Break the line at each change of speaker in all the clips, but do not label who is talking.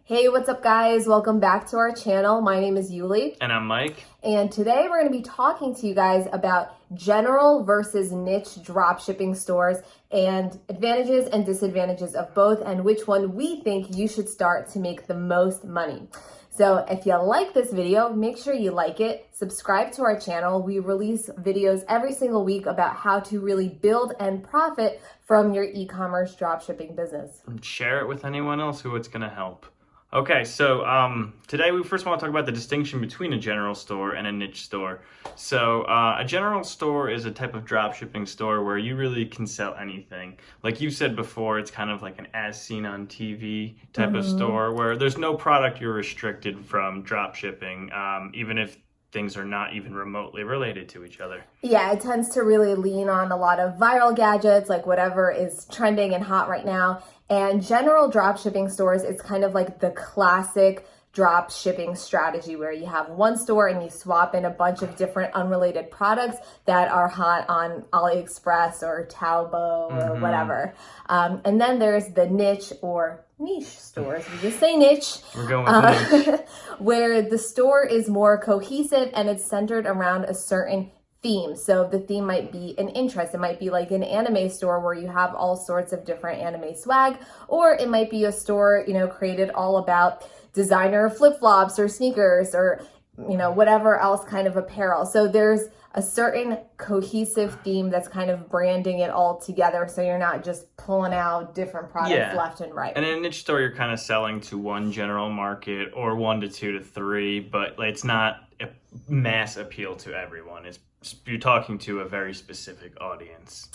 Hey, what's up guys? Welcome back to our channel. My name is Yuli.
And I'm Mike.
And today we're going to be talking to you guys about general versus niche dropshipping stores and advantages and disadvantages of both and which one we think you should start to make the most money. So if you like this video, make sure you like it, subscribe to our channel. We release videos every single week about how to really build and profit from your e-commerce dropshipping business.
And share it with anyone else who it's going to help. Okay, so today we first want to talk about the distinction between a general store and a niche store. So a general store is a type of dropshipping store where you really can sell anything. Like you said before, it's kind of like an as seen on TV type of store where there's no product you're restricted from dropshipping, even if things are not even remotely related to each other.
Yeah, it tends to really lean on a lot of viral gadgets, like whatever is trending and hot right now. And general dropshipping stores, it's kind of like the classic drop shipping strategy where you have one store and you swap in a bunch of different unrelated products that are hot on AliExpress or Taobao or whatever. And then there's the niche or niche stores, we just say niche.
We're going with niche.
Where the store is more cohesive and it's centered around a certain theme. So the theme might be an interest. It might be like an anime store where you have all sorts of different anime swag, or it might be a store, created all about designer flip-flops or sneakers or, whatever else kind of apparel. So there's a certain cohesive theme that's kind of branding it all together. So you're not just pulling out different products left and right.
And in a niche store, you're kind of selling to one general market or 1 to 2 to 3, but it's not a mass appeal to everyone. You're talking to a very specific audience.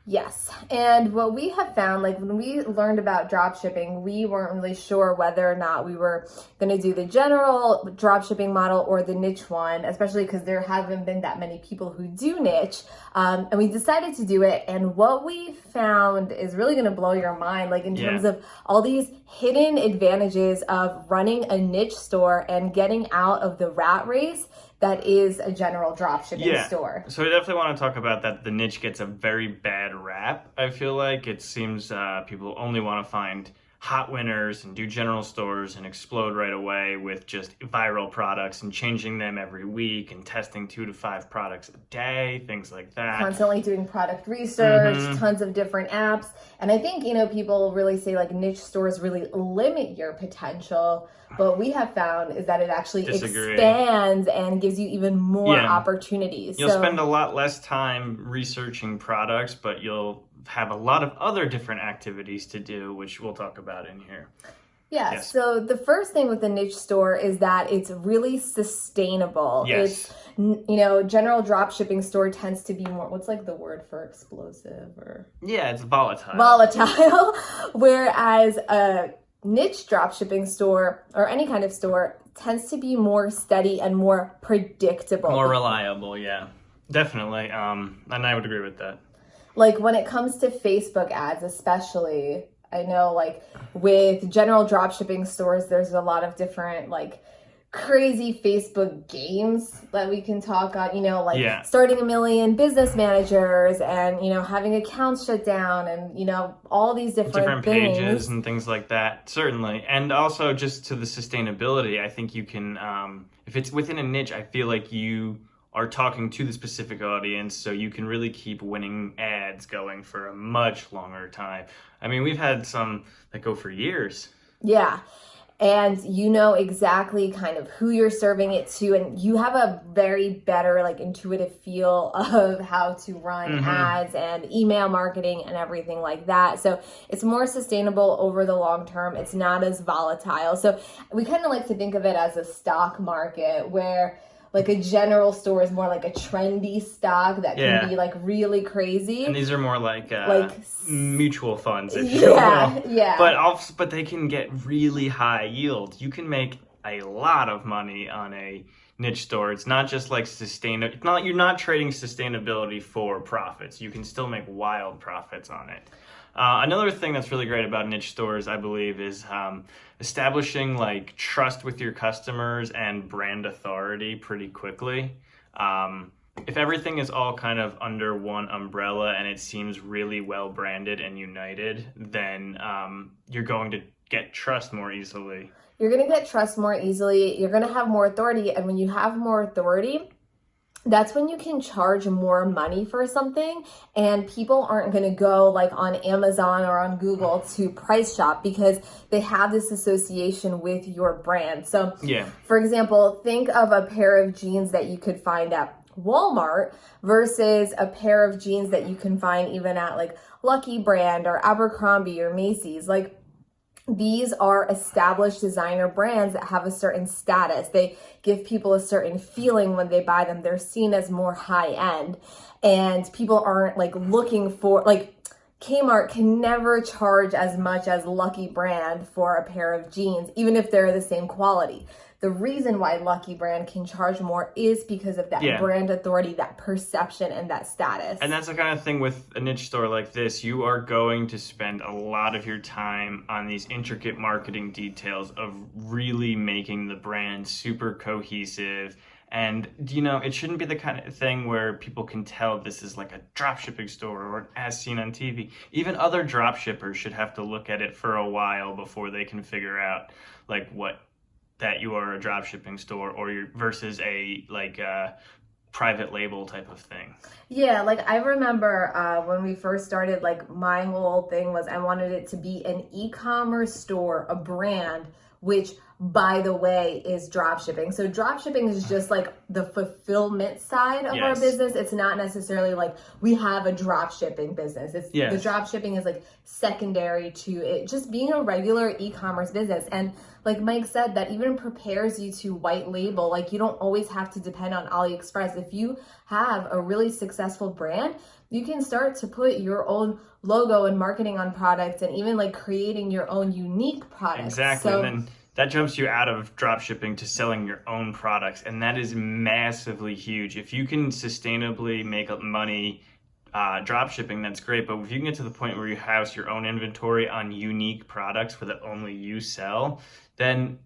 Yes. And what we have found, like when we learned about dropshipping, we weren't really sure whether or not we were going to do the general dropshipping model or the niche one, especially because there haven't been that many people who do niche. And we decided to do it. And what we found is really going to blow your mind, like in terms of all these hidden advantages of running a niche store and getting out of the rat race that is a general dropshipping store.
So we definitely want to talk about that. The niche gets a very bad rap, I feel like. It seems people only want to find hot winners and do general stores and explode right away with just viral products and changing them every week and testing 2 to 5 products a day, things like that.
Constantly doing product research, tons of different apps. And I think, people really say like niche stores really limit your potential. But what we have found is that it actually expands and gives you even more opportunities.
You'll spend a lot less time researching products, but you'll have a lot of other different activities to do, which we'll talk about in here.
Yes. So the first thing with the niche store is that it's really sustainable.
Yes.
It's, general drop shipping store tends to be more, what's like the word for explosive or?
Yeah, it's volatile.
Volatile. Whereas a niche dropshipping store or any kind of store tends to be more steady and more predictable.
More reliable, yeah. Definitely. And I would agree with that.
Like when it comes to Facebook ads, especially, I know like with general dropshipping stores, there's a lot of different like crazy Facebook games that we can talk on, starting 1 million business managers and, having accounts shut down and, all these different things.
Pages and things like that, certainly. And also just to the sustainability, I think you can, if it's within a niche, I feel like you are talking to the specific audience, so you can really keep winning ads going for a much longer time. I mean, we've had some that go for years. Yeah.
And you know exactly kind of who you're serving it to, and you have a very better like intuitive feel of how to run ads and email marketing and everything like that. So it's more sustainable over the long term. It's not as volatile. So we kind of like to think of it as a stock market where like a general store is more like a trendy stock that can be like really crazy.
And these are more like mutual funds, if you will.
Yeah.
But they can get really high yields. You can make a lot of money on a niche store. It's not just like you're not trading sustainability for profits. You can still make wild profits on it. Another thing that's really great about niche stores, I believe, is establishing like trust with your customers and brand authority pretty quickly. If everything is all kind of under one umbrella and it seems really well branded and united, then you're going to get trust more easily.
You're going to get trust more easily. You're going to have more authority. And when you have more authority, that's when you can charge more money for something, and people aren't going to go like on Amazon or on Google to price shop because they have this association with your brand. So for example, think of a pair of jeans that you could find at Walmart versus a pair of jeans that you can find even at like Lucky Brand or Abercrombie or Macy's. Like, these are established designer brands that have a certain status. They give people a certain feeling when they buy them. They're seen as more high end, and people aren't like looking for, like, Kmart can never charge as much as Lucky Brand for a pair of jeans, even if they're the same quality. The reason why Lucky Brand can charge more is because of that brand authority, that perception, and that status.
And that's the kind of thing with a niche store like this. You are going to spend a lot of your time on these intricate marketing details of really making the brand super cohesive. And, you know, it shouldn't be the kind of thing where people can tell this is like a dropshipping store or as seen on TV. Even other dropshippers should have to look at it for a while before they can figure out like that you are a dropshipping store or you're versus a private label type of thing.
Yeah, like I remember when we first started, like my whole thing was I wanted it to be an e-commerce store, a brand, which by the way is dropshipping. So dropshipping is just like the fulfillment side of our business. It's not necessarily like we have a dropshipping business. It's the dropshipping is like secondary to it just being a regular e-commerce business. And like Mike said, that even prepares you to white label. Like you don't always have to depend on AliExpress. If you have a really successful brand, you can start to put your own logo and marketing on products and even like creating your own unique products.
Exactly. So, and then that jumps you out of drop shipping to selling your own products. And that is massively huge. If you can sustainably make money drop shipping, that's great. But if you can get to the point where you house your own inventory on unique products that only you sell, then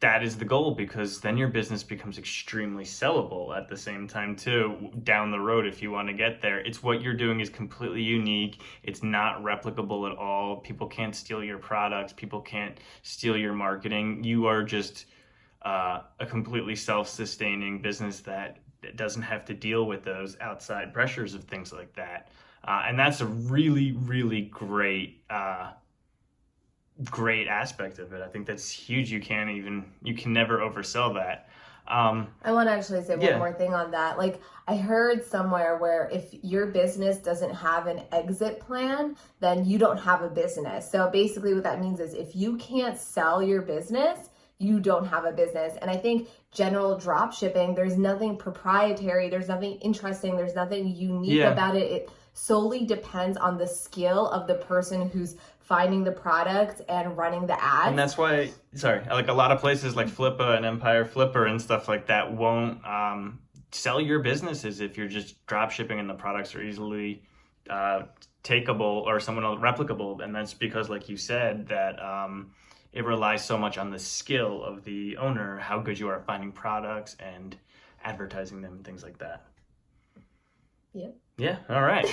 that is the goal, because then your business becomes extremely sellable at the same time too, down the road if you want to get there. It's what you're doing is completely unique. It's not replicable at all. People can't steal your products. People can't steal your marketing. You are just a completely self-sustaining business that doesn't have to deal with those outside pressures of things like that. And that's a really, really great aspect of it. I think that's huge. You can never oversell that.
I want to actually say one more thing on that. Like I heard somewhere where if your business doesn't have an exit plan, then you don't have a business. So basically what that means is if you can't sell your business, you don't have a business. And I think general drop shipping, there's nothing proprietary, there's nothing interesting, there's nothing unique about it. It solely depends on the skill of the person who's finding the product and running the ads.
And that's why, like a lot of places like Flippa and Empire Flipper and stuff like that won't sell your businesses if you're just drop shipping and the products are easily takeable or someone else replicable. And that's because, like you said, that it relies so much on the skill of the owner, how good you are at finding products and advertising them and things like that.
Yep.
Yeah, all right.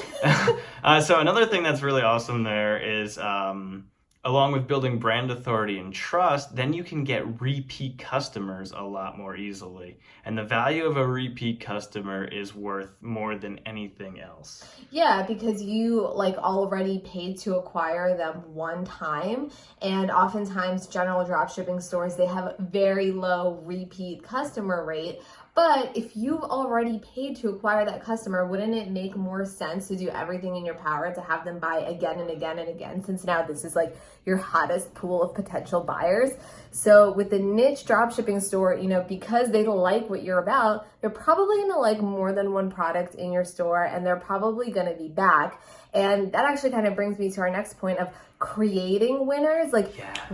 So another thing that's really awesome there is along with building brand authority and trust, then you can get repeat customers a lot more easily. And the value of a repeat customer is worth more than anything else.
Yeah, because you like already paid to acquire them one time. And oftentimes general dropshipping stores, they have very low repeat customer rate. But if you've already paid to acquire that customer, wouldn't it make more sense to do everything in your power to have them buy again and again and again, since now this is like your hottest pool of potential buyers? So with the niche dropshipping store, because they like what you're about, they're probably gonna like more than one product in your store, and they're probably gonna be back. And that actually kind of brings me to our next point of creating winners.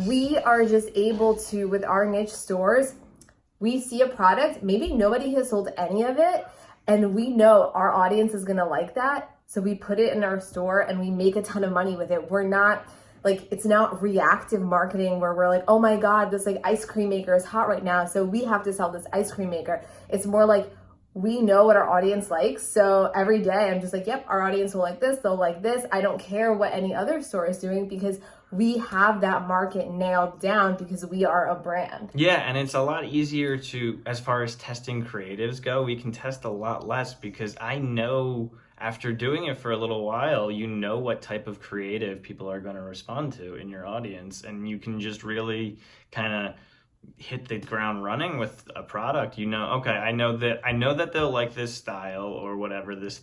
We are just able to, with our niche stores, we see a product, maybe nobody has sold any of it, and we know our audience is gonna like that. So we put it in our store and we make a ton of money with it. We're not it's not reactive marketing where we're like, oh my God, this ice cream maker is hot right now, so we have to sell this ice cream maker. It's more like we know what our audience likes. So every day I'm just like, yep, our audience will like this, they'll like this. I don't care what any other store is doing because we have that market nailed down because we are a brand.
Yeah, and it's a lot easier to, as far as testing creatives go, we can test a lot less because I know after doing it for a little while, you know what type of creative people are going to respond to in your audience, and you can just really kind of hit the ground running with a product. You know, okay, I know that they'll like this style or whatever this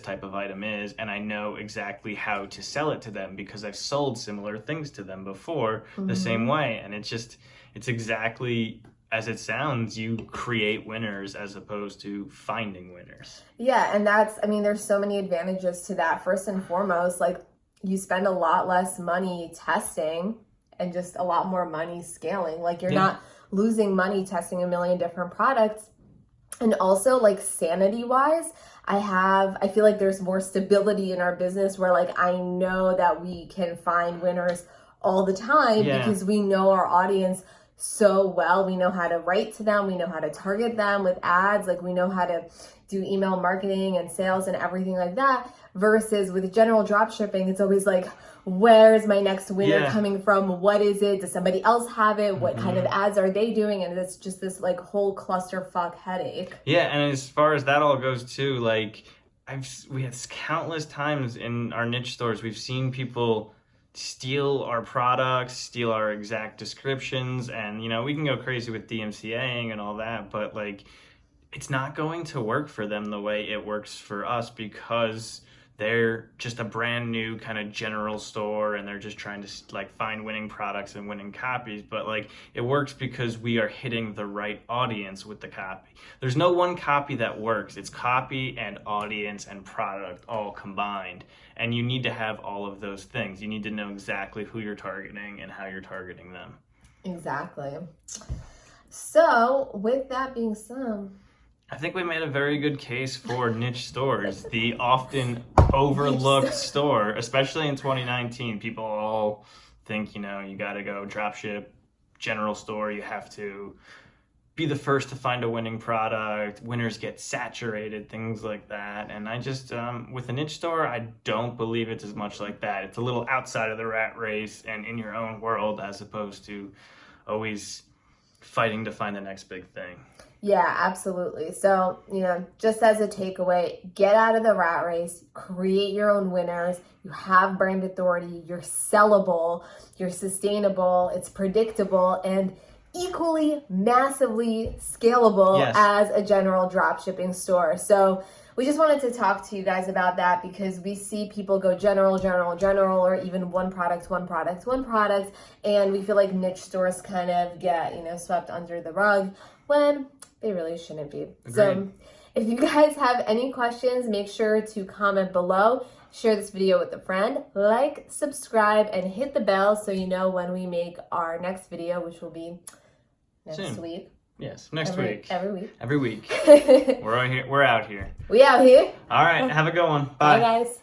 type of item is, and I know exactly how to sell it to them because I've sold similar things to them before the same way. And it's exactly as it sounds. You create winners as opposed to finding winners.
Yeah, and there's so many advantages to that. First and foremost, like, you spend a lot less money testing and just a lot more money scaling. Like, you're not losing money testing a million different products. And also, like, sanity wise, I feel like there's more stability in our business where, like, I know that we can find winners all the time because we know our audience so well. We know how to write to them. We know how to target them with ads. Like, we know how to do email marketing and sales and everything like that. Versus with general drop shipping, it's always like, where's my next winner coming from? What is it? Does somebody else have it? What kind of ads are they doing? And it's just this like whole clusterfuck headache.
Yeah, and as far as that all goes too, like we had countless times in our niche stores, we've seen people steal our products, steal our exact descriptions, and you know, we can go crazy with DMCAing and all that, but like, it's not going to work for them the way it works for us because they're just a brand new kind of general store and they're just trying to like find winning products and winning copies. But like, it works because we are hitting the right audience with the copy. There's no one copy that works. It's copy and audience and product all combined. And you need to have all of those things. You need to know exactly who you're targeting and how you're targeting them.
Exactly. So with that being said,
I think we made a very good case for niche stores, the often overlooked store, especially in 2019. People all think, you know, you got to go dropship, general store. You have to be the first to find a winning product. Winners get saturated, things like that. And I just, with a niche store, I don't believe it's as much like that. It's a little outside of the rat race and in your own world as opposed to always fighting to find the next big thing.
Yeah, absolutely. So, you know, just as a takeaway, get out of the rat race, create your own winners. You have brand authority, you're sellable, you're sustainable, it's predictable, and equally massively scalable as a general drop shipping store. So we just wanted to talk to you guys about that because we see people go general, or even one product, and we feel like niche stores kind of get, you know, swept under the rug when they really shouldn't be.
Agreed.
So if you guys have any questions, make sure to comment below, share this video with a friend, like, subscribe, and hit the bell so you know when we make our next video, which will be next week.
Yes, next week.
Every week.
Every week. We're out here.
We out here.
All right, have a good one. Bye.
Bye, guys.